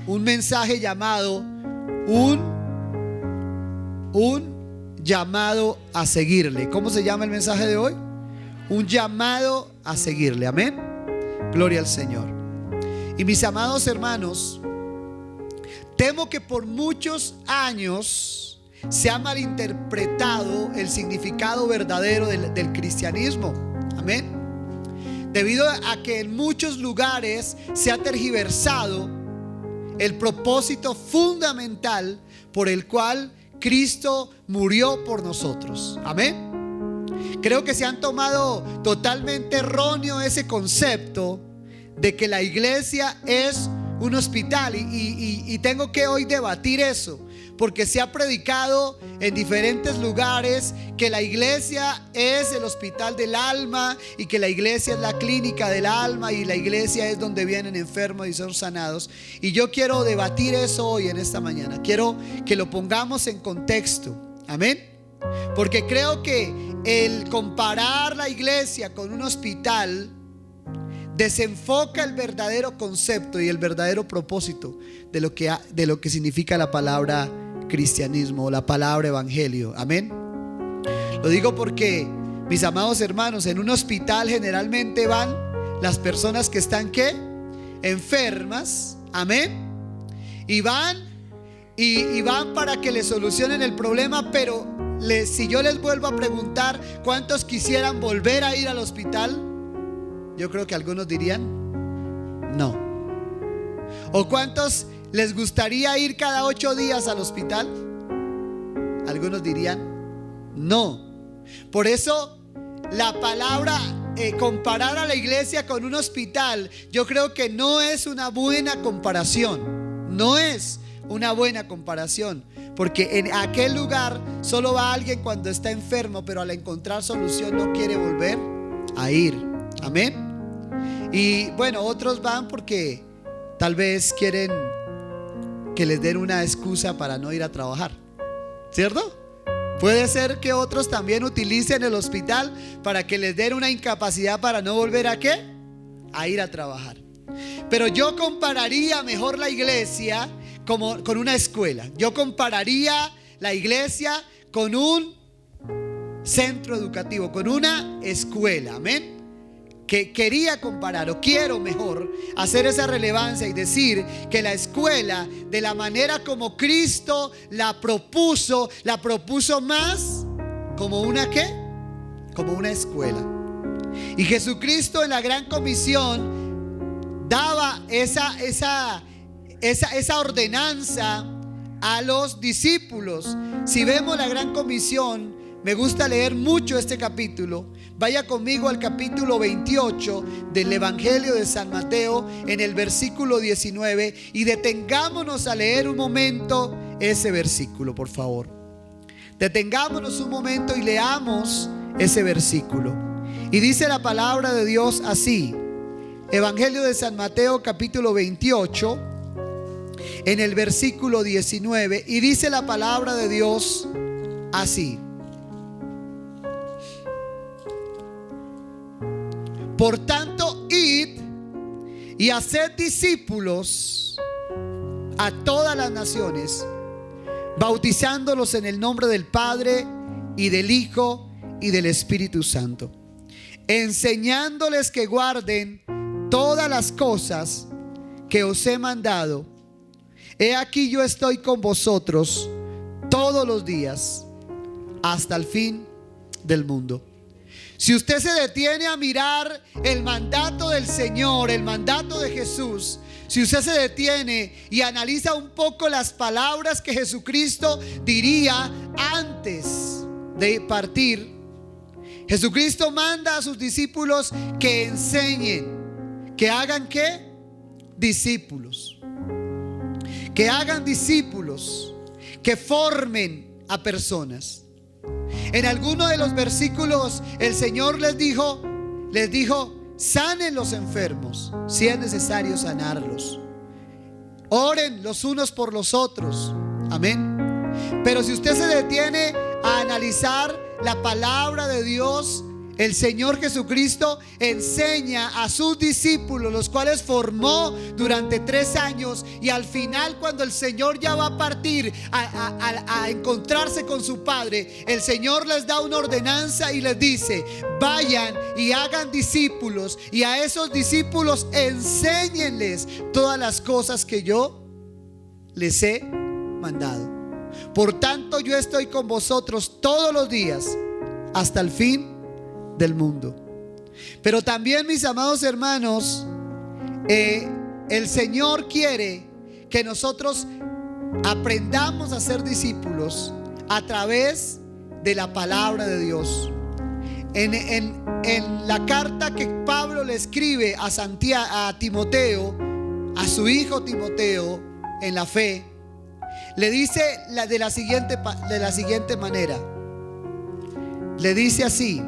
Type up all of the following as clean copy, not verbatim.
un mensaje llamado un llamado a seguirle. ¿Cómo se llama el mensaje de hoy? Un llamado a seguirle. Amén. Gloria al Señor. Y mis amados hermanos, temo que por muchos años se ha malinterpretado el significado verdadero del cristianismo. Amén. Debido a que en muchos lugares se ha tergiversado el propósito fundamental por el cual Cristo murió por nosotros. Amén. Creo que se han tomado totalmente erróneo ese concepto de que la iglesia es un hospital, y tengo que hoy debatir eso, porque se ha predicado en diferentes lugares que la iglesia es el hospital del alma, y que la iglesia es la clínica del alma, y la iglesia es donde vienen enfermos y son sanados. Y yo quiero debatir eso hoy en esta mañana. Quiero que lo pongamos en contexto. Amén. Porque creo que el comparar la iglesia con un hospital desenfoca el verdadero concepto y el verdadero propósito de lo que significa la palabra cristianismo o la palabra evangelio. Amén. Lo digo porque, mis amados hermanos, en un hospital generalmente van las personas que están ¿qué? Enfermas. Amén. Y van para que les solucionen el problema. Pero si yo les vuelvo a preguntar ¿cuántos quisieran volver a ir al hospital? Yo creo que algunos dirían no. ¿O cuántos les gustaría ir cada 8 días al hospital? Algunos dirían no. Por eso la palabra comparar a la iglesia con un hospital, yo creo que no es una buena comparación. No es una buena comparación, porque en aquel lugar solo va alguien cuando está enfermo, pero al encontrar solución no quiere volver a ir. Amén. Y bueno, otros van porque tal vez quieren que les den una excusa para no ir a trabajar, ¿cierto? Puede ser que otros también utilicen el hospital para que les den una incapacidad para no volver a ¿qué? A ir a trabajar. Pero yo compararía mejor la iglesia con una escuela. Yo compararía la iglesia con un centro educativo, con una escuela. Amén. Que quería comparar, o quiero mejor hacer esa relevancia y decir que la escuela, de la manera como Cristo la propuso más como una ¿qué? Como una escuela. Y Jesucristo en la gran comisión daba esa ordenanza a los discípulos. Si vemos la gran comisión, me gusta leer mucho este capítulo. Vaya conmigo al capítulo 28 del Evangelio de San Mateo, en el versículo 19, y detengámonos a leer un momento ese versículo, por favor. Detengámonos un momento y leamos ese versículo. Y dice la palabra de Dios así: Evangelio de San Mateo, capítulo 28, en el versículo 19, y dice la palabra de Dios así: por tanto, id y haced discípulos a todas las naciones, bautizándolos en el nombre del Padre y del Hijo y del Espíritu Santo, enseñándoles que guarden todas las cosas que os he mandado. He aquí, yo estoy con vosotros todos los días hasta el fin del mundo. Si usted se detiene a mirar el mandato del Señor, el mandato de Jesús, si usted se detiene y analiza un poco las palabras que Jesucristo diría antes de partir, Jesucristo manda a sus discípulos que enseñen, que hagan ¿qué? Discípulos. Que hagan discípulos, que formen a personas. En alguno de los versículos el Señor les dijo, sanen los enfermos si es necesario sanarlos. Oren los unos por los otros. Amén. Pero si usted se detiene a analizar la palabra de Dios El Señor Jesucristo enseña a sus discípulos, los cuales formó durante 3 años, y al final, cuando el Señor ya va a partir a encontrarse con su Padre, el Señor les da una ordenanza y les dice: vayan y hagan discípulos, y a esos discípulos enséñenles todas las cosas que yo les he mandado. Por tanto, yo estoy con vosotros todos los días hasta el fin del mundo. Pero también, mis amados hermanos, el Señor quiere que nosotros aprendamos a ser discípulos a través de la palabra de Dios. En la carta que Pablo le escribe a Timoteo, a su hijo Timoteo, en la fe, le dice de la siguiente manera. Le dice así: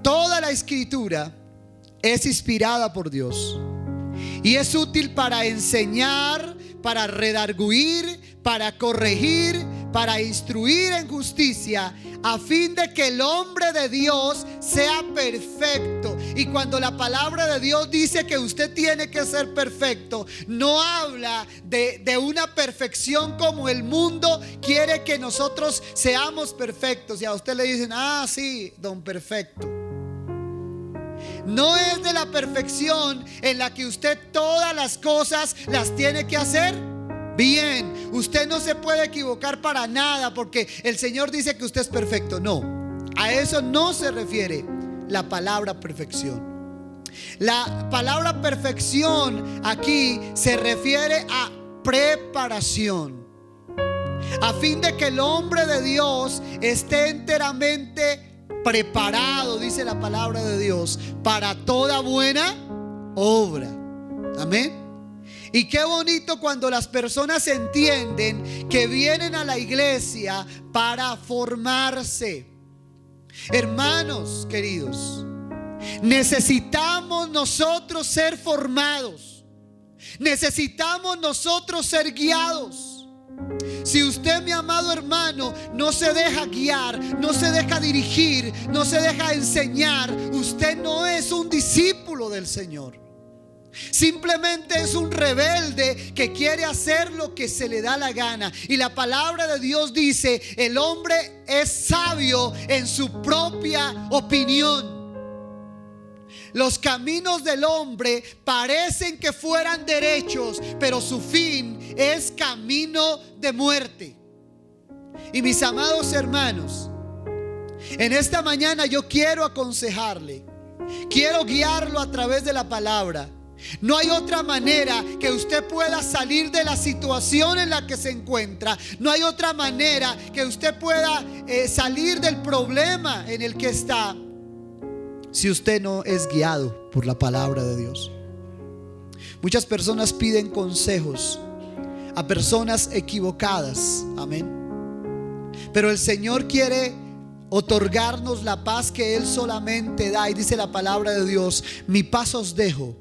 toda la escritura es inspirada por Dios y es útil para enseñar, para redarguir, para corregir, para instruir en justicia, a fin de que el hombre de Dios sea perfecto. Y cuando la palabra de Dios dice que usted tiene que ser perfecto, no habla de una perfección como el mundo quiere que nosotros seamos perfectos. Y a usted le dicen: ah, sí, don perfecto. No es de la perfección en la que usted todas las cosas las tiene que hacer bien. Usted no se puede equivocar para nada porque el Señor dice que usted es perfecto. No, a eso no se refiere la palabra perfección. La palabra perfección aquí se refiere a preparación, a fin de que el hombre de Dios esté enteramente preparado, dice la palabra de Dios, para toda buena obra. Amén. Y qué bonito cuando las personas entienden que vienen a la iglesia para formarse. Hermanos queridos, necesitamos nosotros ser formados. Necesitamos nosotros ser guiados. Si usted, mi amado hermano, no se deja guiar, no se deja dirigir, no se deja enseñar, usted no es un discípulo del Señor. Simplemente es un rebelde que quiere hacer lo que se le da la gana. Y la palabra de Dios dice: el hombre es sabio en su propia opinión. Los caminos del hombre parecen que fueran derechos, pero su fin es camino de muerte. Y mis amados hermanos, en esta mañana yo quiero aconsejarle, quiero guiarlo a través de la palabra. No hay otra manera que usted pueda salir de la situación en la que se encuentra. No hay otra manera que usted pueda salir del problema en el que está, si usted no es guiado por la palabra de Dios. Muchas personas piden consejos a personas equivocadas. Amén. Pero el Señor quiere otorgarnos la paz que Él solamente da. Y dice la palabra de Dios: mi paz os dejo,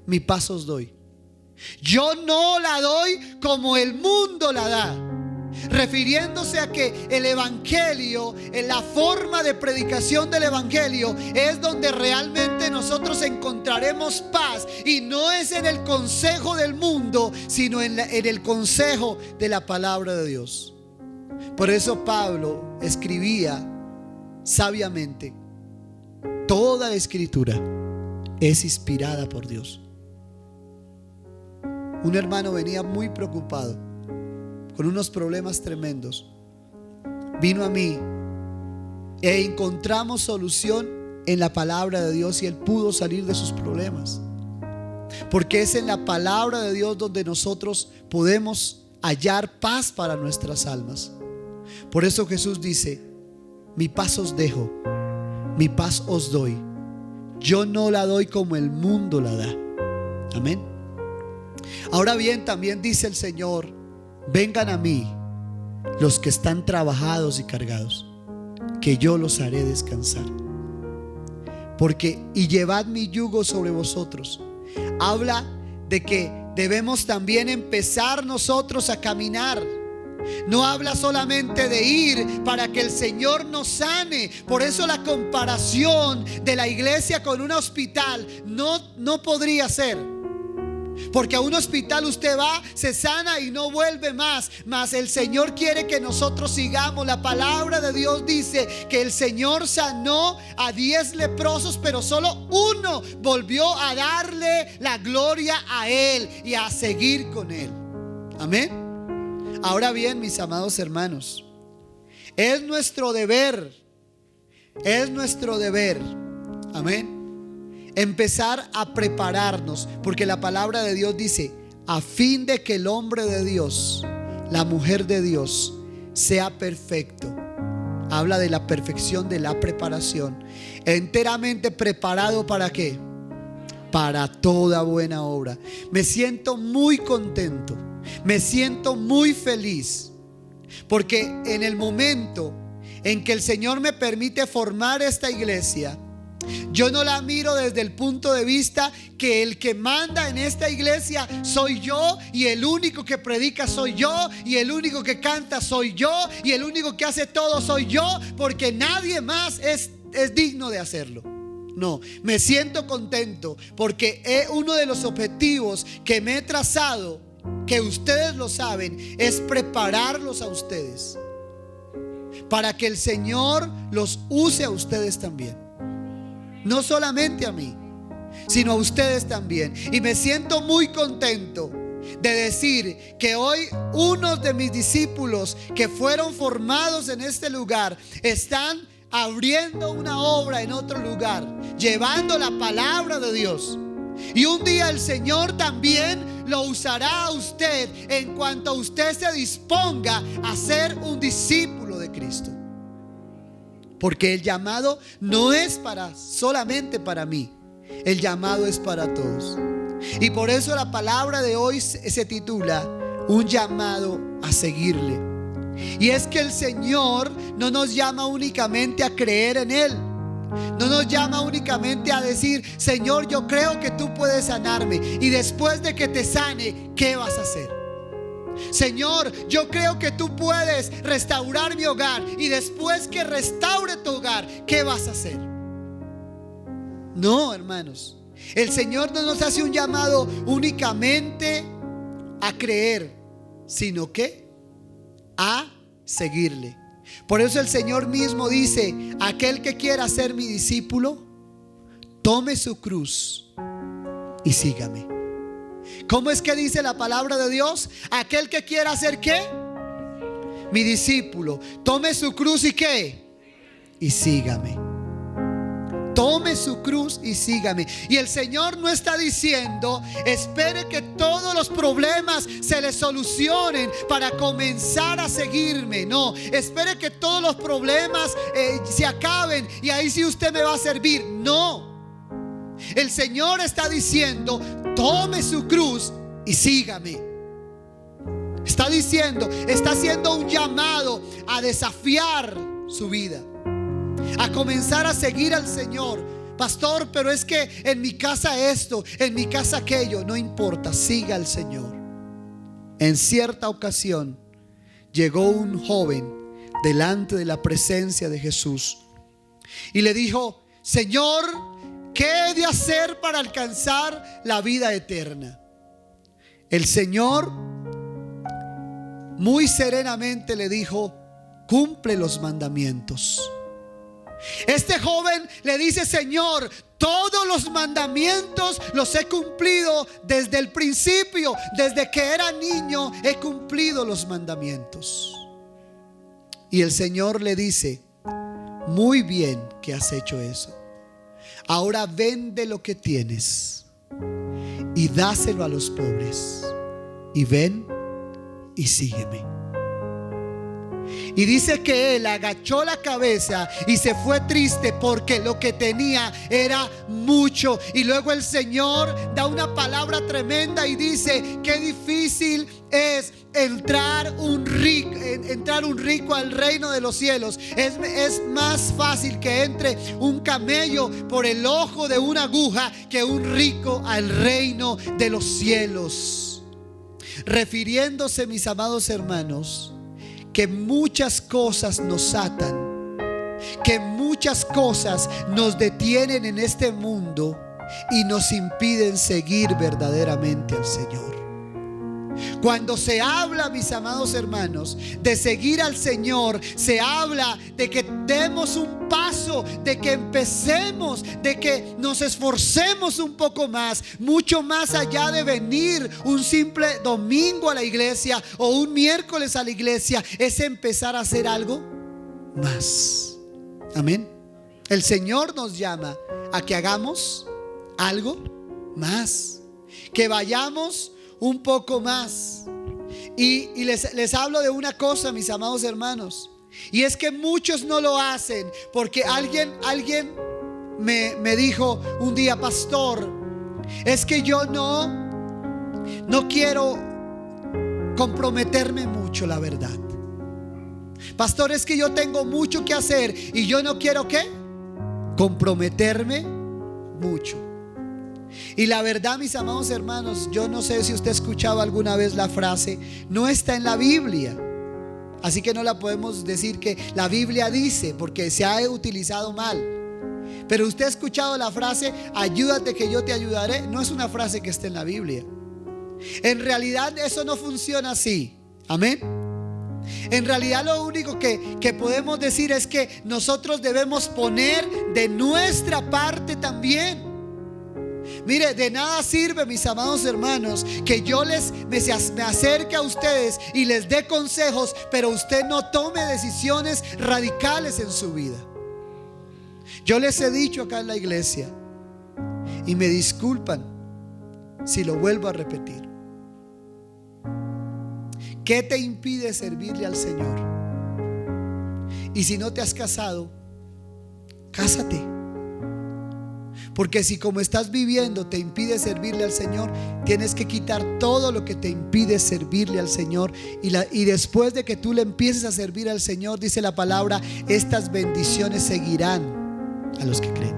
mi paz os doy. Yo no la doy como el mundo la da. Refiriéndose a que el evangelio, en la forma de predicación del evangelio, es donde realmente nosotros encontraremos paz. Y no es en el consejo del mundo, sino en el consejo de la palabra de Dios. Por eso Pablo escribía sabiamente: toda la escritura es inspirada por Dios. Un hermano venía muy preocupado, con unos problemas tremendos. Vino a mí e encontramos solución en la palabra de Dios, y él pudo salir de sus problemas, porque es en la palabra de Dios donde nosotros podemos hallar paz para nuestras almas. Por eso Jesús dice: mi paz os dejo, mi paz os doy. Yo no la doy como el mundo la da. Amén. Ahora bien, también dice el Señor: vengan a mí los que están trabajados y cargados, que yo los haré descansar. Y llevad mi yugo sobre vosotros. Habla de que debemos también empezar nosotros a caminar No habla solamente de ir para que el Señor nos sane. Por eso la comparación de la iglesia con un hospital no podría ser. Porque a un hospital usted va, se sana y no vuelve más. Mas el Señor quiere que nosotros sigamos. La palabra de Dios dice que el Señor sanó a 10 leprosos, pero solo uno volvió a darle la gloria a Él y a seguir con Él. Amén. Ahora bien, mis amados hermanos, es nuestro deber, amén, empezar a prepararnos, porque la palabra de Dios dice, a fin de que el hombre de Dios, la mujer de Dios, sea perfecto. Habla de la perfección, de la preparación, enteramente preparado. ¿Para qué? Para toda buena obra. Me siento muy contento, me siento muy feliz, porque en el momento en que el Señor me permite formar esta iglesia, yo no la miro desde el punto de vista que el que manda en esta iglesia soy yo, y el único que predica soy yo, y el único que canta soy yo, y el único que hace todo soy yo, porque nadie más es digno de hacerlo. No, me siento contento porque uno de los objetivos que me he trazado, que ustedes lo saben, es prepararlos a ustedes para que el Señor los use a ustedes también. No solamente a mí, sino a ustedes también. Y me siento muy contento de decir que hoy unos de mis discípulos que fueron formados en este lugar están abriendo una obra en otro lugar, llevando la palabra de Dios. Y un día el Señor también lo usará a usted en cuanto usted se disponga a ser un discípulo de Cristo. Porque el llamado no es solamente para mí, el llamado es para todos. Y por eso la palabra de hoy se titula Un llamado a seguirle. Y es que el Señor no nos llama únicamente a creer en Él. No nos llama únicamente a decir, Señor, yo creo que tú puedes sanarme, y después de que te sane, ¿qué vas a hacer? Señor, yo creo que tú puedes restaurar mi hogar, y después que restaure tu hogar, ¿qué vas a hacer? No, hermanos, el Señor no nos hace un llamado únicamente a creer, sino que a seguirle. Por eso el Señor mismo dice, aquel que quiera ser mi discípulo, tome su cruz y sígame. ¿Cómo es que dice la palabra de Dios? Aquel que quiera ser ¿qué? Mi discípulo, tome su cruz y ¿qué? Y sígame. Tome su cruz y sígame. Y el Señor no está diciendo, espere que todos los problemas se le solucionen para comenzar a seguirme. No, espere que todos los problemas se acaben y ahí sí usted me va a servir. No, el Señor está diciendo, tome su cruz y sígame. Está diciendo, está haciendo un llamado a desafiar su vida, a comenzar a seguir al Señor. Pastor, pero es que en mi casa esto, en mi casa aquello. No importa, siga al Señor. En cierta ocasión llegó un joven delante de la presencia de Jesús y le dijo, Señor, ¿qué he de hacer para alcanzar la vida eterna? El Señor muy serenamente le dijo, cumple los mandamientos. Este joven le dice, Señor, todos los mandamientos los he cumplido desde el principio. Desde que era niño he cumplido los mandamientos. Y el Señor le dice, muy bien que has hecho eso. Ahora vende lo que tienes y dáselo a los pobres, y ven y sígueme. Y dice que él agachó la cabeza y se fue triste porque lo que tenía era mucho. Y luego el Señor da una palabra tremenda y dice, qué difícil es entrar un rico al reino de los cielos. Es más fácil que entre un camello por el ojo de una aguja que un rico al reino de los cielos. Refiriéndose, mis amados hermanos, que muchas cosas nos atan, que muchas cosas nos detienen en este mundo y nos impiden seguir verdaderamente al Señor. Cuando se habla, mis amados hermanos, de seguir al Señor, se habla de que demos un paso, de que empecemos, de que nos esforcemos un poco más, mucho más allá de venir un simple domingo a la iglesia o un miércoles a la iglesia. Es empezar a hacer algo más. Amén. El Señor nos llama a que hagamos algo más, que vayamos un poco más. Y les hablo de una cosa, mis amados hermanos, y es que muchos no lo hacen porque alguien me dijo un día: pastor, es que yo no quiero comprometerme mucho, la verdad. Pastor, es que yo tengo mucho que hacer y yo no quiero ¿qué? Comprometerme mucho. Y la verdad, mis amados hermanos, yo no sé si usted ha escuchado alguna vez la frase: no está en la Biblia. Así que no la podemos decir que la Biblia dice, porque se ha utilizado mal. Pero usted ha escuchado la frase: ayúdate que yo te ayudaré. No es una frase que esté en la Biblia. En realidad eso no funciona así. Amén. En realidad lo único que podemos decir es que nosotros debemos poner de nuestra parte también. Mire, de nada sirve, mis amados hermanos, que yo me acerque a ustedes y les dé consejos, pero usted no tome decisiones radicales en su vida. Yo les he dicho acá en la iglesia, y me disculpan si lo vuelvo a repetir: ¿qué te impide servirle al Señor? Y si no te has casado, cásate. Porque si como estás viviendo te impide servirle al Señor, tienes que quitar todo lo que te impide servirle al Señor. Y después de que tú le empieces a servir al Señor, dice la palabra, estas bendiciones seguirán a los que creen.